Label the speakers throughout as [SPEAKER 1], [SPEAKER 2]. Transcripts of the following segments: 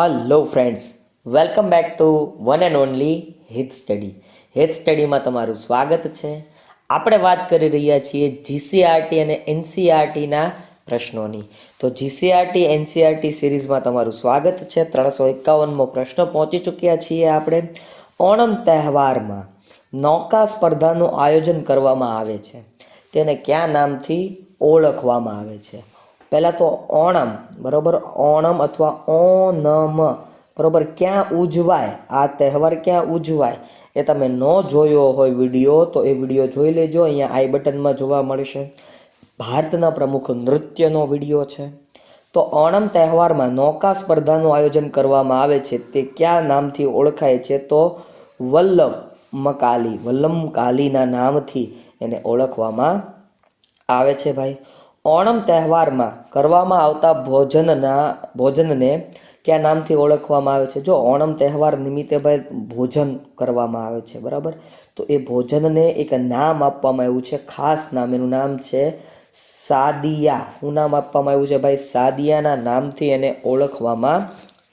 [SPEAKER 1] Hello friends, welcome back to one and only હિત study. હિત સ્ટડીમાં તમારું સ્વાગત છે. આપણે વાત કરી રહ્યા છીએ જીસીઆરટી અને એનસીઆરટીના પ્રશ્નોની. તો જીસીઆરટી એનસીઆરટી સિરીઝમાં તમારું સ્વાગત છે. 351મો પ્રશ્ન પહોંચી ચૂક્યા છીએ આપણે. ઓણમ તહેવારમાં નૌકા સ્પર્ધાનું આયોજન કરવામાં આવે છે, તેને કયા નામથી ઓળખવામાં આવે છે? પહેલાં તો ઓણમ, બરાબર, ઓણમ અથવા ઓનમ, બરાબર, ક્યાં ઉજવાય, આ તહેવાર ક્યાં ઉજવાય એ તમે ન જોયો હોય વિડીયો તો એ વિડીયો જોઈ લેજો. અહીંયા આઈ બટનમાં જોવા મળશે. ભારતના પ્રમુખ નૃત્યનો વિડીયો છે. તો ઓણમ તહેવારમાં નૌકા સ્પર્ધાનું આયોજન કરવામાં આવે છે, તે કયા નામથી ઓળખાય છે? તો વલ્લમકાલીના નામથી એને ઓળખવામાં આવે છે ભાઈ. ઓણમ તહેવારમાં કરવામાં આવતા ભોજનને કયા નામથી ઓળખવામાં આવે છે? જો ઓણમ તહેવાર નિમિત્તે ભાઈ ભોજન કરવામાં આવે છે, બરાબર, તો એ ભોજનને એક નામ આપવામાં આવ્યું છે, ખાસ નામ. એનું નામ છે સાદિયા. શું નામ આપવામાં આવ્યું છે ભાઈ? સાદિયાના નામથી એને ઓળખવામાં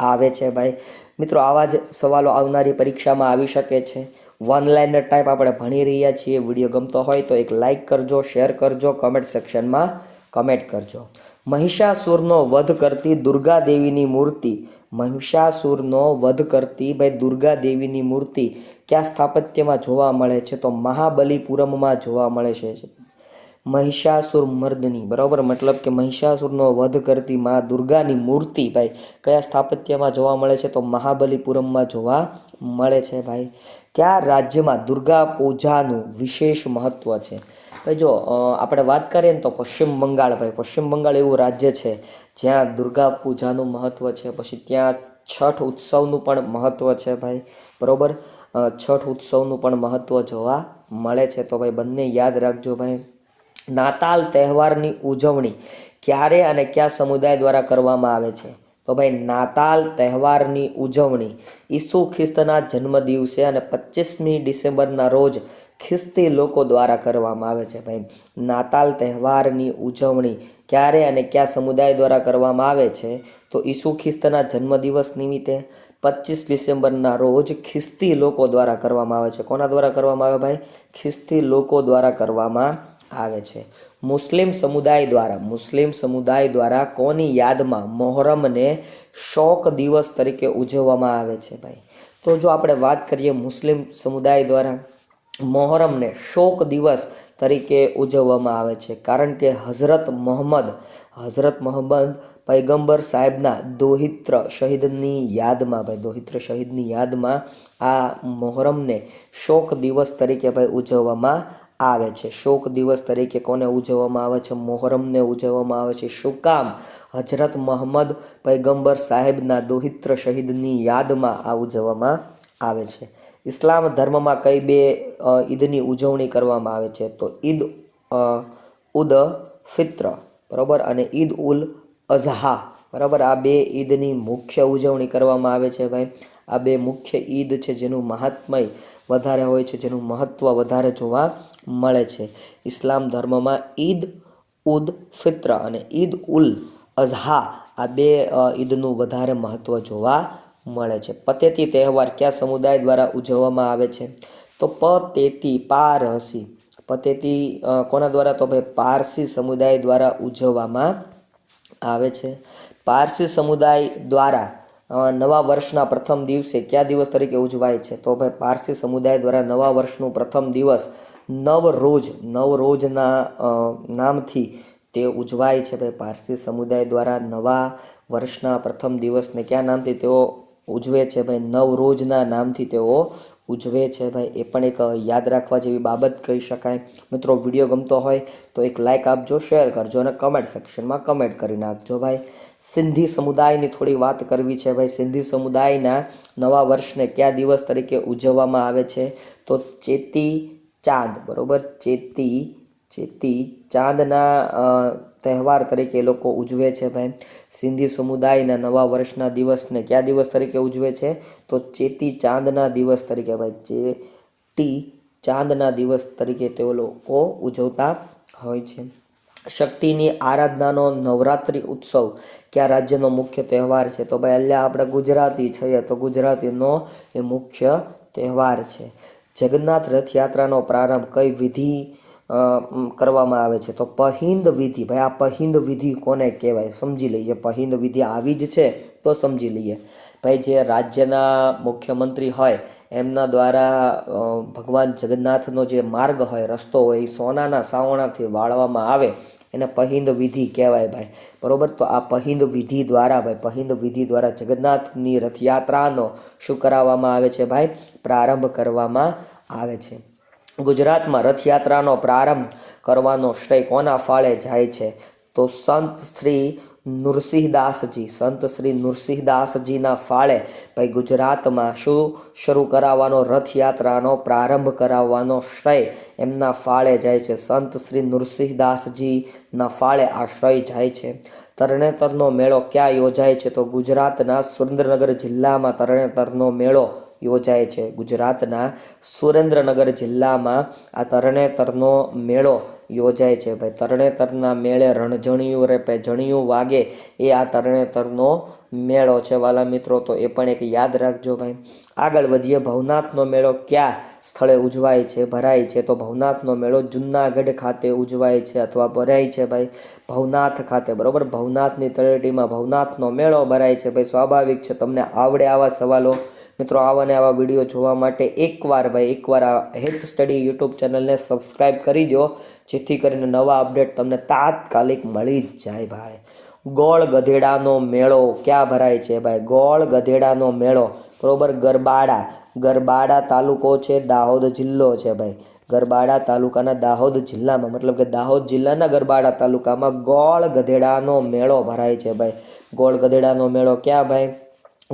[SPEAKER 1] આવે છે ભાઈ. મિત્રો, આવા જ સવાલો આવનારી પરીક્ષામાં આવી શકે છે. વન લાઇનર ટાઈપ આપણે ભણી રહ્યા છીએ. વિડીયો ગમતો હોય તો એક લાઇક કરજો, શેર કરજો, કમેન્ટ સેક્શનમાં કમેન્ટ કરજો. મહિષાસુરનો વધ કરતી દુર્ગા દેવીની મૂર્તિ, મહિષાસુરનો વધ કરતી ભાઈ દુર્ગા દેવીની મૂર્તિ કયા સ્થાપત્યમાં જોવા મળે છે? તો મહાબલીપુરમમાં જોવા મળે છે. મહિષાસુર મર્દની, બરાબર, મતલબ કે મહિષાસુરનો વધ કરતી મા દુર્ગાની મૂર્તિ ભાઈ કયા સ્થાપત્યમાં જોવા મળે છે? તો મહાબલીપુરમમાં જોવા મળે છે ભાઈ. કયા રાજ્યમાં દુર્ગા પૂજાનું વિશેષ મહત્વ છે? ભાઈ જો આપણે વાત કરીએ ને તો પશ્ચિમ બંગાળ ભાઈ. પશ્ચિમ બંગાળ એવું રાજ્ય છે જ્યાં દુર્ગા પૂજાનું મહત્વ છે. પછી ત્યાં છઠ ઉત્સવનું પણ મહત્વ છે ભાઈ, બરાબર. છઠ ઉત્સવનું પણ મહત્વ જોવા મળે છે. તો ભાઈ બંને યાદ રાખજો ભાઈ. નાતાલ તહેવારની ઉજવણી ક્યારે અને કયા સમુદાય દ્વારા કરવામાં આવે છે? તો ભાઈ નાતાલ તહેવારની ઉજવણી ઈસુ ખ્રિસ્તના જન્મદિવસે અને 25મી ડિસેમ્બરના રોજ ખ્રિસ્તી લોકો દ્વારા કરવામાં આવે છે ભાઈ. નાતાલ તહેવારની ઉજવણી ક્યારે અને કયા સમુદાય દ્વારા કરવામાં આવે છે? તો ઈસુ ખ્રિસ્તના જન્મદિવસ નિમિત્તે 25 ડિસેમ્બરના રોજ ખ્રિસ્તી લોકો દ્વારા કરવામાં આવે છે. કોના દ્વારા કરવામાં આવે ભાઈ? ખ્રિસ્તી લોકો દ્વારા કરવામાં આવે છે. મુસ્લિમ સમુદાય દ્વારા કોની યાદમાં મોહરમને શોક દિવસ તરીકે ઉજવવામાં આવે છે ભાઈ? તો જો આપણે વાત કરીએ મુસ્લિમ સમુદાય દ્વારા મોહરમને શોક દિવસ તરીકે ઉજવવામાં આવે છે, કારણ કે હઝરત મોહમ્મદ પૈગંબર સાહેબના દોહિત્ર શહીદની યાદમાં આ મોહરમને શોક દિવસ તરીકે ભાઈ ઉજવવામાં આવે છે. શોક દિવસ તરીકે કોને ઉજવવામાં આવે છે? મોહરમને ઉજવવામાં આવે છે. શું કામ? હઝરત મોહમ્મદ પૈગંબર સાહેબના દોહિત્ર શહીદની યાદમાં આ ઉજવવામાં આવે છે. ઇસ્લામ ધર્મમાં કઈ બે ઈદની ઉજવણી કરવામાં આવે છે? તો ઈદ ઉદ ફિત્ર, બરાબર, અને ઈદ ઉલ અઝહા, બરાબર. આ બે ઈદની મુખ્ય ઉજવણી કરવામાં આવે છે ભાઈ. આ બે મુખ્ય ઈદ છે જેનું મહાત્મય વધારે હોય છે, જેનું મહત્વ વધારે જોવા મળે છે. ઇસ્લામ ધર્મમાં ઈદ ઉદ ફિત્ર અને ઈદ ઉલ અઝહા, આ બે ઈદનું વધારે મહત્વ જોવા મળે છે. પતેતી તહેવાર કયા સમુદાય દ્વારા ઉજવવામાં આવે છે? તો પતેતી કોના દ્વારા? તો ભાઈ પારસી સમુદાય દ્વારા ઉજવવામાં આવે છે. પારસી સમુદાય દ્વારા નવા વર્ષના પ્રથમ દિવસે કયા દિવસ તરીકે ઉજવાય છે? તો ભાઈ પારસી સમુદાય દ્વારા નવા વર્ષનું પ્રથમ દિવસ નવરોઝના નામથી તે ઉજવાય છે ભાઈ. પારસી સમુદાય દ્વારા નવા વર્ષના પ્રથમ દિવસને કયા નામથી તેઓ ઉજવે છે ભાઈ? નવરોઝના નામથી તેઓ ઉજવે છે ભાઈ. એ પણ એક યાદ રાખવા જેવી બાબત કહી શકાય. મિત્રો, વિડીયો ગમતો હોય તો એક લાઇક આપજો, શેર કરજો અને કમેન્ટ સેક્શનમાં કમેન્ટ કરી નાખજો ભાઈ. સિંધી સમુદાયની થોડી વાત કરવી છે ભાઈ. સિંધી સમુદાયના નવા વર્ષને કયા દિવસ તરીકે ઉજવવામાં આવે છે? તો ચેતી ચાંદ, બરાબર, ચેતી ચાંદના તહેવાર તરીકે લોકો ઉજવે છે ભાઈ. સિંધી સમુદાયના નવા વર્ષના દિવસને કયા દિવસ તરીકે ઉજવે છે? તો ચેતી ચાંદના દિવસ તરીકે ભાઈ. ચેટી ચાંદના દિવસ તરીકે તેઓ લોકો ઉજવતા હોય છે. શક્તિની આરાધનાનો નવરાત્રિ ઉત્સવ કયા રાજ્યનો મુખ્ય તહેવાર છે? તો ભાઈ અહીંયા આપણે ગુજરાતી છીએ તો ગુજરાતીનો એ મુખ્ય તહેવાર છે. જગન્નાથ રથયાત્રાનો પ્રારંભ કઈ વિધિ કરવામાં આવે છે? તો પહિંદ વિધિ. ભાઈ આ પહિંદ વિધિ કોને કહેવાય સમજી લઈએ. પહિંદ વિધિ આવી જ છે તો સમજી લઈએ. ભાઈ જે રાજ્યના મુખ્યમંત્રી હોય એમના દ્વારા ભગવાન જગન્નાથનો જે માર્ગ હોય, રસ્તો હોય, એ સોનાના સાવરણાથી વાળવામાં આવે એને પહિંદ વિધિ કહેવાય ભાઈ. બરોબર. તો આ પહિંદ વિધિ દ્વારા પહિંદ વિધિ દ્વારા જગન્નાથની રથયાત્રાનો શું કરાવવામાં આવે છે ભાઈ? પ્રારંભ કરવામાં આવે છે. ગુજરાતમાં રથયાત્રાનો પ્રારંભ કરવાનો શ્રેય કોના ફાળે જાય છે? તો સંત શ્રી નૃસિંહદાસજીના ફાળે ભાઈ ગુજરાતમાં શું શરૂ કરાવવાનો? રથયાત્રાનો પ્રારંભ કરાવવાનો શ્રેય એમના ફાળે જાય છે. સંત શ્રી નૃસિંહદાસજીના ફાળે આ શ્રેય જાય છે. તરણેતરનો મેળો ક્યાં યોજાય છે? તો ગુજરાતના સુરેન્દ્રનગર જિલ્લામાં તરણેતરનો મેળો યોજાય છે. ગુજરાતના સુરેન્દ્રનગર જિલ્લામાં આ તરણેતરનો મેળો યોજાય છે ભાઈ. તરણેતરના મેળે રણઝણિયું રે જણિયું વાગે એ આ તરણેતરનો મેળો છે વાલા મિત્રો. તો એ પણ એક યાદ રાખજો ભાઈ. આગળ વધીએ. ભવનાથનો મેળો કયા સ્થળે ઉજવાય છે, ભરાય છે? તો ભવનાથનો મેળો જુનાગઢ ખાતે ઉજવાય છે અથવા ભરાય છે ભાઈ. ભવનાથ ખાતે. બરોબર. ભવનાથની તળેટીમાં ભવનાથનો મેળો ભરાય છે ભાઈ. સ્વાભાવિક છે તમને આવડે આવા સવાલો. મિત્રો આવા ને આવા વિડીયો જોવા માટે એકવાર આ હેલ્થ સ્ટડી યુટ્યુબ ચેનલને સબસ્ક્રાઈબ કરી દો, જેથી કરીને નવા અપડેટ તમને તાત્કાલિક મળી જ જાય ભાઈ. ગોળ ગધેડાનો મેળો ક્યાં ભરાય છે ભાઈ? ગોળ ગધેડાનો મેળો બરોબર ગરબાડા તાલુકો છે, દાહોદ જિલ્લો છે ભાઈ. ગરબાડા તાલુકાના દાહોદ જિલ્લામાં, મતલબ કે દાહોદ જિલ્લાના ગરબાડા તાલુકામાં ગોળ ગધેડાનો મેળો ભરાય છે ભાઈ. ગોળ ગધેડાનો મેળો ક્યાં ભાઈ?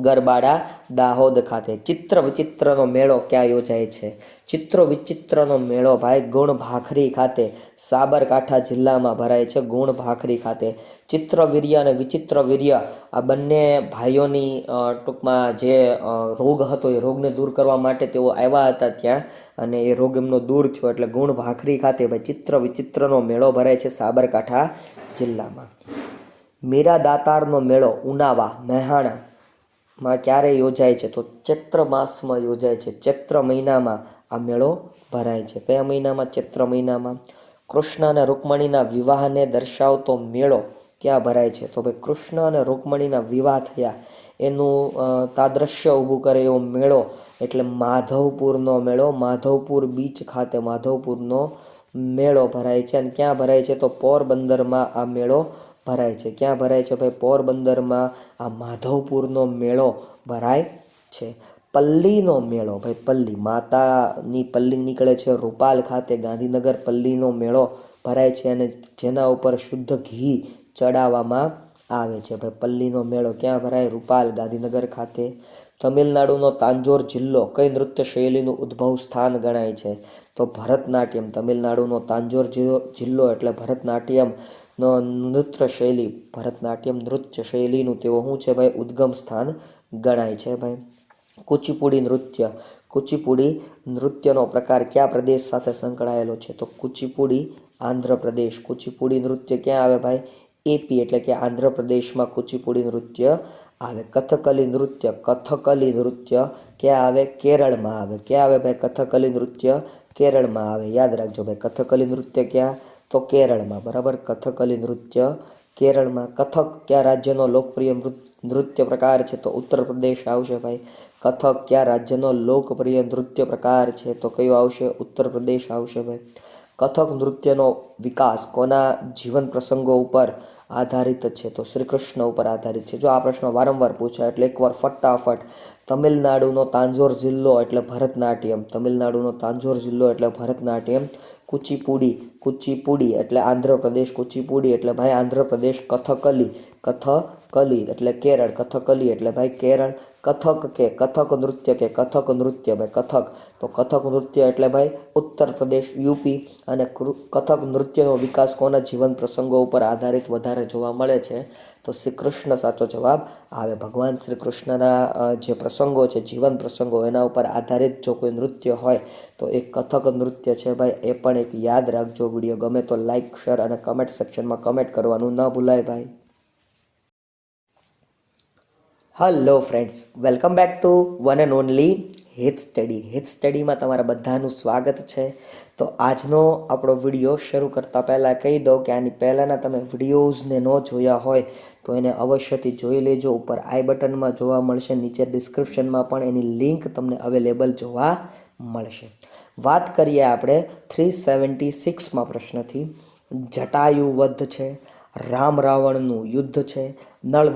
[SPEAKER 1] ગરબાડા દાહોદ ખાતે. ચિત્ર વિચિત્રનો મેળો ક્યાં યોજાય છે? ચિત્ર વિચિત્રનો મેળો ભાઈ ગુણભાખરી ખાતે, સાબરકાંઠા જિલ્લામાં ભરાય છે. ગુણભાખરી ખાતે. ચિત્રવીર્ય અને વિચિત્રવીર્ય આ બંને ભાઈઓની ટૂંકમાં જે રોગ હતો એ રોગને દૂર કરવા માટે તેઓ આવ્યા હતા ત્યાં, અને એ રોગ એમનો દૂર થયો એટલે ગુણભાખરી ખાતે ભાઈ ચિત્ર વિચિત્રનો મેળો ભરાય છે સાબરકાંઠા જિલ્લામાં. મીરા દાતારનો મેળો ઉનાવા મહેસાણા માં ક્યારે યોજાય છે? તો ચૈત્ર માસમાં યોજાય છે. ચૈત્ર મહિનામાં આ મેળો ભરાય છે. કયા મહિનામાં? ચૈત્ર મહિનામાં. કૃષ્ણ અને રૂકમણીના વિવાહને દર્શાવતો મેળો ક્યાં ભરાય છે? તો ભાઈ કૃષ્ણ અને રૂકમણીના વિવાહ થયા એનું તાદ્રશ્ય ઊભું કરે એવો મેળો એટલે માધવપુરનો મેળો. માધવપુર બીચ ખાતે માધવપુરનો મેળો ભરાય છે. અને ક્યાં ભરાય છે? તો પોરબંદરમાં આ મેળો ભરાય છે. ક્યાં ભરાય છે ભાઈ? પોરબંદરમાં આ માધવપુરનો મેળો ભરાય છે. પલ્લીનો મેળો ભાઈ પલ્લી માતાની પલ્લી નીકળે છે રૂપાલ ખાતે ગાંધીનગર. પલ્લીનો મેળો ભરાય છે અને જેના ઉપર શુદ્ધ ઘી ચડાવવામાં આવે છે ભાઈ. પલ્લીનો મેળો ક્યાં ભરાય? રૂપાલ ગાંધીનગર ખાતે. તમિલનાડુનો તાંજોર જિલ્લો કઈ નૃત્ય શૈલીનું ઉદ્ભવ સ્થાન ગણાય છે? તો ભરતનાટ્યમ. તમિલનાડુનો તાંજોર જિલ્લો એટલે ભરતનાટ્યમ નો નૃત્ય શૈલી, ભરતનાટ્યમ નૃત્ય શૈલીનું તેઓ શું છે ભાઈ? ઉદ્ગમ સ્થાન ગણાય છે ભાઈ. કુચીપુડી નૃત્ય. કુચીપુડી નૃત્યનો પ્રકાર કયા પ્રદેશ સાથે સંકળાયેલો છે? તો કુચીપુડી આંધ્રપ્રદેશ. કુચીપુડી નૃત્ય ક્યાં આવે ભાઈ? એપી એટલે કે આંધ્રપ્રદેશમાં કુચીપુડી નૃત્ય આવે. કથકલી નૃત્ય. કથકલી નૃત્ય ક્યાં આવે? કેરળમાં આવે. ક્યાં આવે ભાઈ? કથકલી નૃત્ય કેરળમાં આવે. યાદ રાખજો ભાઈ. કથકલી નૃત્ય ક્યાં? તો કેરળમાં. બરાબર. કથકલી નૃત્ય કેરળમાં. કથક કયા રાજ્યનો લોકપ્રિય નૃત્ય પ્રકાર છે? તો ઉત્તર પ્રદેશ આવશે ભાઈ. કથક કયા રાજ્યનો લોકપ્રિય નૃત્ય પ્રકાર છે? તો કયો આવશે? ઉત્તર પ્રદેશ આવશે ભાઈ. કથક નૃત્યનો વિકાસ કોના જીવન પ્રસંગો ઉપર આધારિત છે? તો શ્રી કૃષ્ણ ઉપર આધારિત છે. જો આ પ્રશ્ન વારંવાર પૂછાય એટલે એકવાર ફટાફટ. તમિલનાડુનો તાંજોર જિલ્લો એટલે ભરતનાટ્યમ. તમિલનાડુનો તાંજોર જિલ્લો એટલે ભરતનાટ્યમ. કુચીપુડી એટલે આંધ્રપ્રદેશ. કુચીપુડી એટલે ભાઈ આંધ્રપ્રદેશ. કથકલી કથકલી એટલે કેરળ, કથકલી એટલે ભાઈ કેરળ. કથક કે કથક નૃત્ય કે કથક નૃત્ય ભાઈ કથક, તો કથક નૃત્ય એટલે ભાઈ ઉત્તર પ્રદેશ યુપી. અને કથક નૃત્યનો વિકાસ કોના જીવન પ્રસંગો ઉપર આધારિત વધારે જોવા મળે છે? તો શ્રી કૃષ્ણ સાચો જવાબ આવે. ભગવાન શ્રી કૃષ્ણના જે પ્રસંગો છે, જીવન પ્રસંગો, એના ઉપર આધારિત જો કોઈ નૃત્ય હોય તો એ કથક નૃત્ય છે ભાઈ. એ પણ એક યાદ રાખજો. વિડીયો ગમે તો લાઈક, શેર અને કમેન્ટ સેક્શનમાં કમેન્ટ કરવાનું ન ભૂલાય ભાઈ. Hello friends, welcome back to one and only હિત સ્ટડી. હિત સ્ટડીમાં તમારા બધાનું સ્વાગત છે. તો આજનો આપણો વિડીયો શરૂ કરતાં પહેલાં કહી દઉં કે આની પહેલાંના તમે વિડીયોઝને ન જોયા હોય તો એને અવશ્યથી જોઈ લેજો. ઉપર આઈ બટનમાં જોવા મળશે, નીચે ડિસ્ક્રિપ્શનમાં પણ એની લિંક તમને અવેલેબલ જોવા મળશે. વાત કરીએ આપણે 376માં પ્રશ્નથી. જટાયુ વધ છે, રામ રાવણનું યુદ્ધ છે, નળ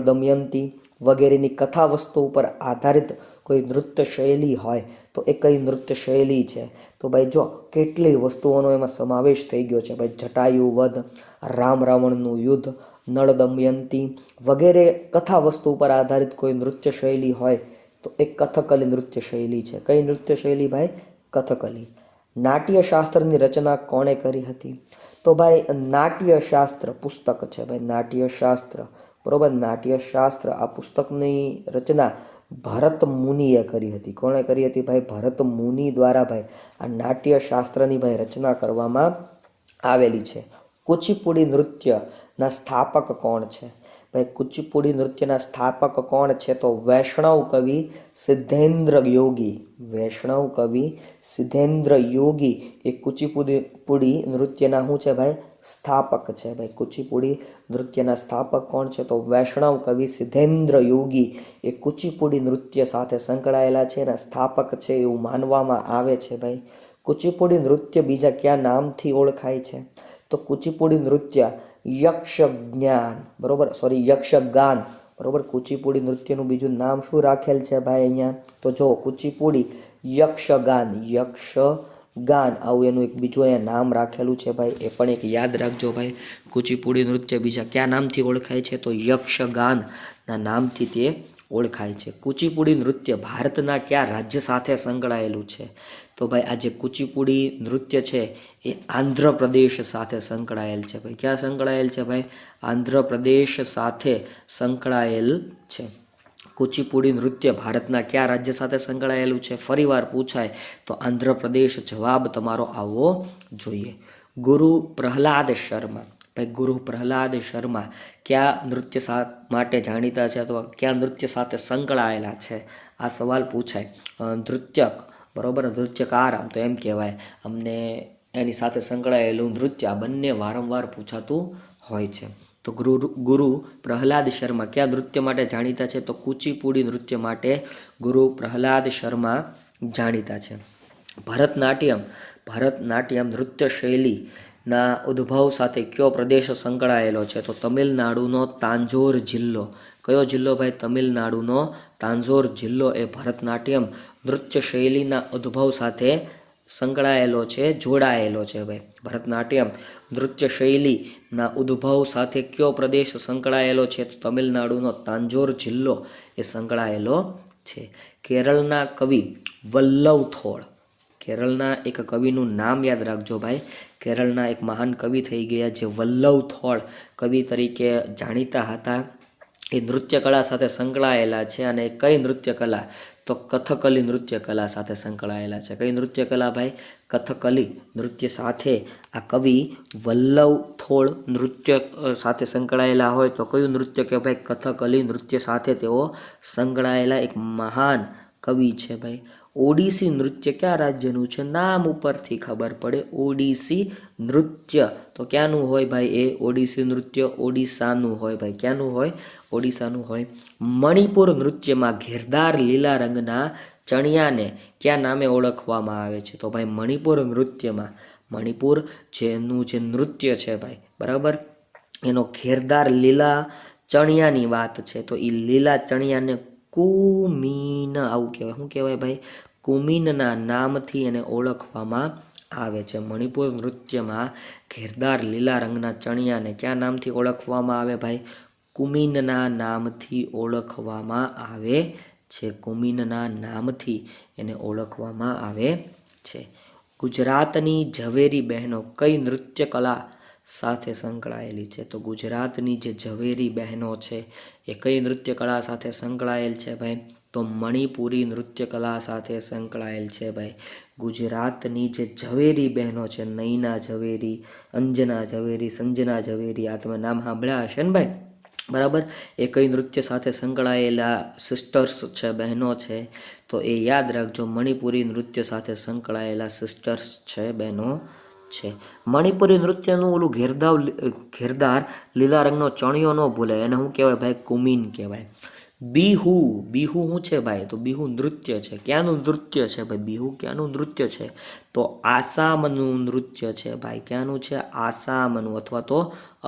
[SPEAKER 1] દમયંતી વગેરેની કથા વસ્તુ ઉપર આધારિત કોઈ નૃત્ય શૈલી હોય તો એ કઈ નૃત્ય શૈલી છે? તો ભાઈ જો કેટલી વસ્તુઓનો એમાં સમાવેશ થઈ ગયો છે ભાઈ. જટાયુ વધ, રામ રાવણનું યુદ્ધ, નળ દમયંતી વગેરે કથા વસ્તુ ઉપર આધારિત કોઈ નૃત્ય શૈલી હોય તો એ કથકલી નૃત્ય શૈલી છે. કઈ નૃત્ય શૈલી ભાઈ? કથકલી. નાટ્યશાસ્ત્રની રચના કોણે કરી હતી? તો ભાઈ નાટ્યશાસ્ત્ર પુસ્તક છે ભાઈ, નાટ્યશાસ્ત્ર, બરોબર. નાટ્યશાસ્ત્ર આ પુસ્તકની રચના ભરત મુનિએ કરી હતી. કોણે કરી હતી ભાઈ? ભરત મુનિ દ્વારા ભાઈ આ નાટ્યશાસ્ત્રની ભાઈ રચના કરવામાં આવેલી છે. કુચીપુડી નૃત્યના સ્થાપક કોણ છે ભાઈ? કુચીપુડી નૃત્યના સ્થાપક કોણ છે? તો વૈષ્ણવ કવિ સિદ્ધેન્દ્ર યોગી. વૈષ્ણવ કવિ સિદ્ધેન્દ્ર યોગી એ કુચીપુડી નૃત્યના શું છે ભાઈ? સ્થાપક છે ભાઈ. કુચીપુડી નૃત્યના સ્થાપક કોણ છે? તો વૈષ્ણવ કવિ સિદ્ધેન્દ્ર યોગી એ કુચીપુડી નૃત્ય સાથે સંકળાયેલા છે, એના સ્થાપક છે એવું માનવામાં આવે છે ભાઈ. કુચીપુડી નૃત્ય બીજા કયા નામથી ઓળખાય છે? તો કુચીપુડી નૃત્ય યક્ષજ્ઞાન, બરોબર, યક્ષગાન, બરોબર. કુચીપુડી નૃત્યનું બીજું નામ શું રાખેલ છે ભાઈ અહીંયા? તો જો કુચીપુડી યક્ષગાન, યક્ષગાન આવું એનું એક બીજું અહીંયા નામ રાખેલું છે ભાઈ. એ પણ એક યાદ રાખજો ભાઈ. કુચીપુડી નૃત્ય બીજા કયા નામથી ઓળખાય છે? તો યક્ષગાનના નામથી તે ઓળખાય છે. કુચીપુડી નૃત્ય ભારતના કયા રાજ્ય સાથે સંકળાયેલું છે? તો ભાઈ આ જે કુચીપુડી નૃત્ય છે એ આંધ્રપ્રદેશ સાથે સંકળાયેલ છે ભાઈ. ક્યાં સંકળાયેલ છે ભાઈ? આંધ્રપ્રદેશ સાથે સંકળાયેલ છે. કુચીપુડી નૃત્ય ભારતના કયા રાજ્ય સાથે સંકળાયેલું છે? ફરીવાર પૂછાય તો આંધ્રપ્રદેશ જવાબ તમારો આવવો જોઈએ. ગુરુ પ્રહલાદ શર્મા, ભાઈ ગુરુ પ્રહલાદ શર્મા કયા નૃત્ય માટે જાણીતા છે અથવા કયા નૃત્ય સાથે સંકળાયેલા છે? આ સવાલ પૂછાય. નૃત્યક, બરોબર, નૃત્યકાર આમ તો એમ કહેવાય. અમને એની સાથે સંકળાયેલું નૃત્ય, આ બંને વારંવાર પૂછાતું હોય છે. તો ગુરુ પ્રહલાદ શર્મા કયા નૃત્ય માટે જાણીતા છે? તો કુચીપુડી નૃત્ય માટે ગુરુ પ્રહલાદ શર્મા જાણીતા છે. ભરતનાટ્યમ નૃત્ય શૈલીના ઉદ્ભવ સાથે કયો પ્રદેશ સંકળાયેલો છે? તો તમિલનાડુનો તાંજોર જિલ્લો. કયો જિલ્લો ભાઈ? તમિલનાડુનો તાંજોર જિલ્લો એ ભરતનાટ્યમ નૃત્ય શૈલીના ઉદ્ભવ સાથે સંકળાયેલો છે, જોડાયેલો છે ભાઈ. ભરતનાટ્યમ નૃત્ય શૈલીના ઉદ્ભવ સાથે કયો પ્રદેશ સંકળાયેલો છે? તો તમિલનાડુનો તાંજોર જિલ્લો એ સંકળાયેલો છે. કેરળના કવિ વલ્લવ થોળ, કેરળના એક કવિનું નામ યાદ રાખજો ભાઈ. કેરળના એક મહાન કવિ થઈ ગયા જે વલ્લવ થોળ કવિ તરીકે જાણીતા હતા. એ નૃત્ય કળા સાથે સંકળાયેલા છે. અને કઈ નૃત્ય કલા? તો કથકલી નૃત્ય કલા સાથે સંકળાયેલા છે. કઈ નૃત્ય કલા ભાઈ? કથકલી નૃત્ય સાથે આ કવિ વલ્લવ થોળ નૃત્ય સાથે સંકળાયેલા હોય તો કયું નૃત્ય કે ભાઈ? કથકલી નૃત્ય સાથે તેઓ સંકળાયેલા એક મહાન કવિ છે ભાઈ. ઓડિસી નૃત્ય કયા રાજ્યનું છે? નામ ઉપરથી ખબર પડે. ઓડિસી નૃત્ય તો ક્યાંનું હોય ભાઈ? એ ઓડિસી નૃત્ય ઓડિશાનું હોય ભાઈ. ક્યાંનું હોય? ઓડિશાનું હોય. મણિપુર નૃત્યમાં ઘેરદાર લીલા રંગના ચણિયાને કયા નામે ઓળખવામાં આવે છે? તો ભાઈ મણિપુર નૃત્યમાં, મણિપુર જેનું જે નૃત્ય છે ભાઈ, બરાબર, એનો ઘેરદાર લીલા ચણિયાની વાત છે. તો એ લીલા ચણિયાને કુમીન આવું કહેવાય. શું કહેવાય ભાઈ? કુમીનના નામથી એને ઓળખવામાં આવે છે. મણિપુર નૃત્યમાં ઘેરદાર લીલા રંગના ચણિયાને કયા નામથી ઓળખવામાં આવે ભાઈ? કુમીનના નામથી ઓળખવામાં આવે છે. કુમીનના નામથી એને ઓળખવામાં આવે છે. ગુજરાતની ઝવેરી બહેનો કઈ નૃત્ય કલા સાથે સંકળાયેલી છે? તો ગુજરાતની જે ઝવેરી બહેનો છે એ કઈ નૃત્ય કલા સાથે સંકળાયેલ છે ભાઈ? તો મણિપુરી નૃત્ય કલા સાથે સંકળાયેલ છે ભાઈ. ગુજરાતની જે ઝવેરી બહેનો છે, નૈના ઝવેરી, અંજના ઝવેરી, સંજના ઝવેરી, આ તમે નામ સાંભળ્યા હશે ને ભાઈ, બરાબર? એ કઈ નૃત્ય સાથે સંકળાયેલા સિસ્ટર્સ છે, બહેનો છે? તો એ યાદ રાખજો, મણિપુરી નૃત્ય સાથે સંકળાયેલા સિસ્ટર્સ છે, બહેનો છે. મણિપુરી નૃત્યનું ઓલું ઘેરદાર લીલા રંગનો ચણિયો ન ભૂલાય, એને શું કહેવાય ભાઈ? કુમીન કહેવાય. બિહુ, બિહુ શું છે ભાઈ? તો બિહુ નૃત્ય છે. ક્યાંનું નૃત્ય છે ભાઈ? બિહુ ક્યાંનું નૃત્ય છે? તો આસામનું નૃત્ય છે ભાઈ. ક્યાંનું છે? આસામનું અથવા તો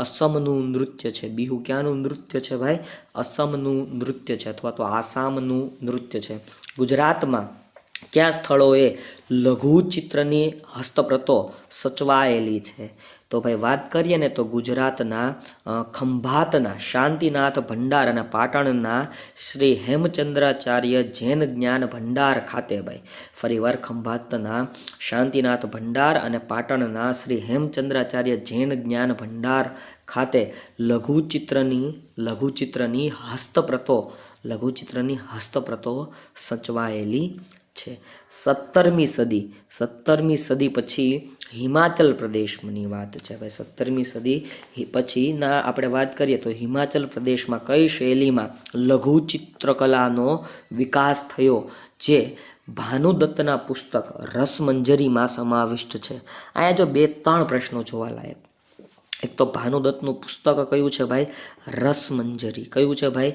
[SPEAKER 1] અસમનું નૃત્ય છે. બિહુ ક્યાંનું નૃત્ય છે ભાઈ? અસમનું નૃત્ય છે અથવા તો આસામનું નૃત્ય છે. ગુજરાતમાં કયા સ્થળોએ લઘુચિત્રની હસ્તપ્રતો સચવાયેલી છે? તો ભાઈ વાત કરીએ ને તો ગુજરાતના ખંભાતના શાંતિનાથ ભંડાર અને પાટણના શ્રી હેમચંદ્રાચાર્ય જૈન જ્ઞાન ભંડાર ખાતે ભાઈ. ફરીવાર ખંભાતના શાંતિનાથ ભંડાર અને પાટણના શ્રી હેમચંદ્રાચાર્ય જૈન જ્ઞાન ભંડાર ખાતે લઘુચિત્રની હસ્તપ્રતો સચવાયેલી છે. 17મી સદી પછી હિમાચલ પ્રદેશની વાત છે ભાઈ. 17મી સદી પછીના આપણે વાત કરીએ તો હિમાચલ પ્રદેશમાં કઈ શૈલીમાં લઘુચિત્રકલાનો વિકાસ થયો, જે ભાનુદત્તના પુસ્તક રસમંજરીમાં સમાવિષ્ટ છે? અહીંયા જો 2-3 પ્રશ્નો જોવાલાયક. એક તો ભાનુદત્તનું પુસ્તક કયું છે ભાઈ? રસમંજરી. કયું છે ભાઈ?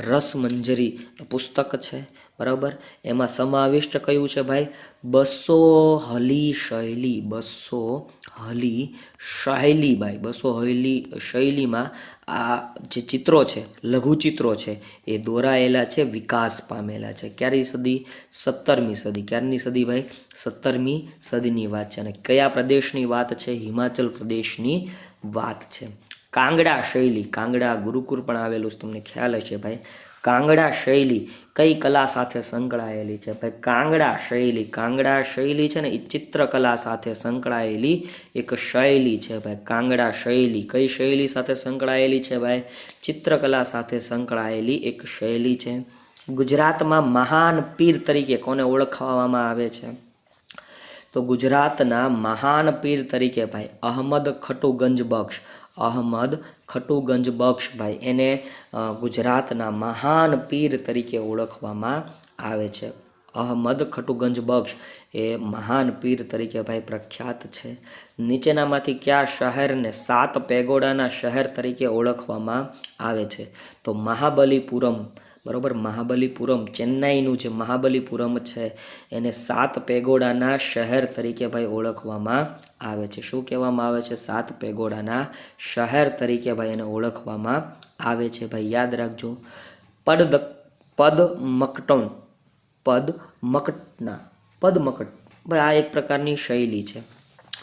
[SPEAKER 1] રસમંજરી પુસ્તક છે, બરાબર. એમાં સમાવિષ્ટ કયું છે ભાઈ? 200 હલી શૈલી. 200 હલી શૈલી ભાઈ. 200 હલી શૈલીમાં આ જે ચિત્રો છે, લઘુચિત્રો છે, એ દોરાયેલા છે, વિકાસ પામેલા છે. ક્યારી સદી? 17મી સદી. ક્યારની સદી ભાઈ? 17મી સદીની વાત છે. અને કયા પ્રદેશની વાત છે? હિમાચલ પ્રદેશની વાત છે. કાંગડા શૈલી, કાંગડા ગુરુકુળ પણ આવેલું છે, તમને ખ્યાલ હશે ભાઈ. કાંગડા શૈલી કઈ કલા સાથે સંકળાયેલી છે ભાઈ? કાંગડા શૈલી છે ને એ ચિત્રકલા સાથે સંકળાયેલી એક શૈલી છે ભાઈ. કાંગડા શૈલી કઈ શૈલી સાથે સંકળાયેલી છે ભાઈ? ચિત્રકલા સાથે સંકળાયેલી એક શૈલી છે. ગુજરાતમાં મહાન પીર તરીકે કોને ઓળખવામાં આવે છે? તો ગુજરાતના મહાન પીર તરીકે ભાઈ અહમદ ખટુગંજ બક્ષ. અહમદ ખટુગંજ બક્ષ ભાઈ, એને ગુજરાતના મહાન પીર તરીકે ઓળખવામાં આવે છે. અહમદ ખટુગંજ બક્ષ એ મહાન પીર તરીકે ભાઈ પ્રખ્યાત છે. નીચેનામાંથી કયા શહેરને 7 પેગોડાના શહેર તરીકે ઓળખવામાં આવે છે? તો મહાબલીપુરમ, બરોબર. મહાબલીપુરમ, ચેન્નાઈનું જે મહાબલીપુરમ છે એને 7 પેગોડાના શહેર તરીકે ભાઈ ઓળખવામાં આવે છે. શું કહેવામાં આવે છે? 7 પેગોડાના શહેર તરીકે ભાઈ એને ઓળખવામાં આવે છે ભાઈ. યાદ રાખજો. પદમકટ ભાઈ આ એક પ્રકારની શૈલી છે.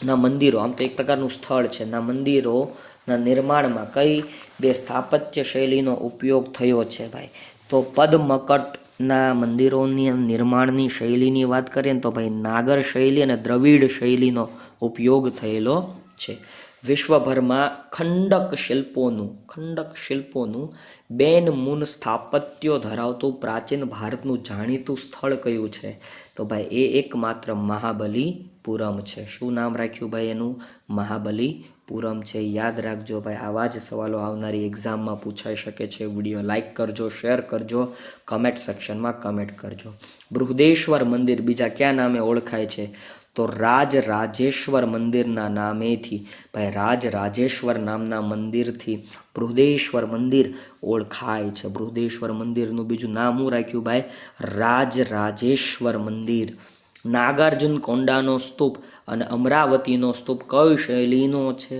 [SPEAKER 1] ના મંદિરો, આમ તો એક પ્રકારનું સ્થળ છે, ના મંદિરોના નિર્માણમાં કઈ 2 સ્થાપત્ય શૈલીનો ઉપયોગ થયો છે ભાઈ? તો પદમકટના મંદિરોની નિર્માણની શૈલીની વાત કરીએ ને તો ભાઈ નાગર શૈલી અને દ્રવિડ શૈલીનો ઉપયોગ થયેલો છે. વિશ્વભરમાં ખંડક શિલ્પોનું બેન મૂન સ્થાપત્યો ધરાવતું પ્રાચીન ભારતનું જાણીતું સ્થળ કયું છે? તો ભાઈ એ એકમાત્ર મહાબલીપુરમ છે. શું નામ રાખ્યું ભાઈ એનું? મહાબલીપુરમ છે. યાદ રાખજો ભાઈ. આવા જ સવાલો આવનારી એક્ઝામમાં પૂછાઈ શકે છે. વિડીયો લાઇક કરજો, શેર કરજો, કમેન્ટ સેક્શનમાં કમેન્ટ કરજો. બૃહદેશ્વર મંદિર બીજા કયા નામે ઓળખાય છે? તો રાજરાજેશ્વર મંદિરના નામેથી ભાઈ, રાજરાજેશ્વર નામના મંદિરથી બૃહદેશ્વર મંદિર ઓળખાય છે. બૃહદેશ્વર મંદિરનું બીજું નામ શું રાખ્યું ભાઈ? રાજરાજેશ્વર મંદિર. નાગાર્જુન કોંડાનો સ્તૂપ અને અમરાવતીનો સ્તૂપ કઈ શૈલીનો છે?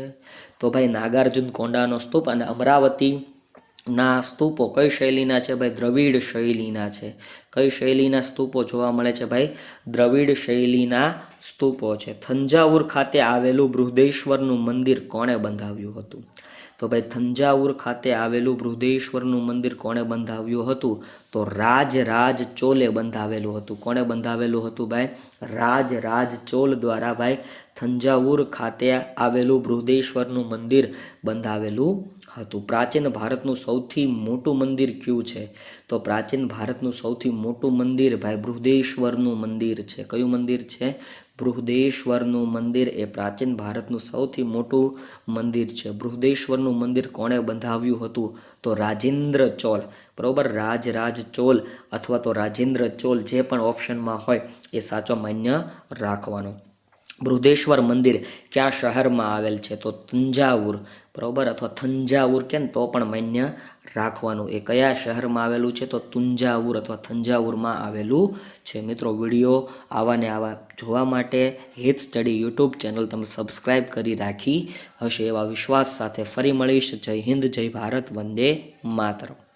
[SPEAKER 1] તો ભાઈ નાગાર્જુન કોંડાનો સ્તૂપ અને અમરાવતીના સ્તૂપો કઈ શૈલીના છે ભાઈ? દ્રવિડ શૈલીના છે. કઈ શૈલીના સ્તૂપો જોવા મળે છે ભાઈ? દ્રવિડ શૈલીના સ્તૂપો છે. થંજાવુર ખાતે આવેલું બૃહદેશ્વરનું મંદિર કોણે બંધાવ્યું હતું? તો ભાઈ થંજાવુર ખાતે આવેલું બૃહદેશ્વરનું મંદિર કોણે બંધાવ્યું હતું? તો રાજ ચોલે બંધાવેલું હતું. કોણે બંધાવેલું હતું ભાઈ? રાજ ચોલ દ્વારા ભાઈ થંજાવુર ખાતે આવેલું બૃહદેશ્વરનું મંદિર બંધાવેલું હતું. પ્રાચીન ભારતનું સૌથી મોટું મંદિર કયું છે? તો પ્રાચીન ભારતનું સૌથી મોટું મંદિર ભાઈ બૃહદેશ્વરનું મંદિર છે. કયું મંદિર છે? બૃહદેશ્વરનું મંદિર એ પ્રાચીન ભારતનું સૌથી મોટું મંદિર છે. બૃહદેશ્વરનું મંદિર કોણે બંધાવ્યું હતું? તો રાજેન્દ્ર ચોલ. બરોબર, રાજ ચોલ અથવા તો રાજેન્દ્ર ચોલ, જે પણ ઓપ્શનમાં હોય એ સાચો માન્ય રાખવાનો. બૃહદેશ્વર મંદિર કયા શહેરમાં આવેલ છે? તો તંજાવુર. બરોબર, અથવા થંજાવુર કે તો પણ માન્ય રાખવાનું. એ કયા શહેરમાં આવેલું છે? તો તુંજાવુર અથવા થંજાવુરમાં આવેલું છે. મિત્રો, વિડીયો આવા ને આવા જોવા માટે હિત સ્ટડી યુટ્યુબ ચેનલ તમે સબસ્ક્રાઈબ કરી રાખી હશે એવા વિશ્વાસ સાથે ફરી મળીશ. જય હિન્દ, જય ભારત, વંદે માતરમ.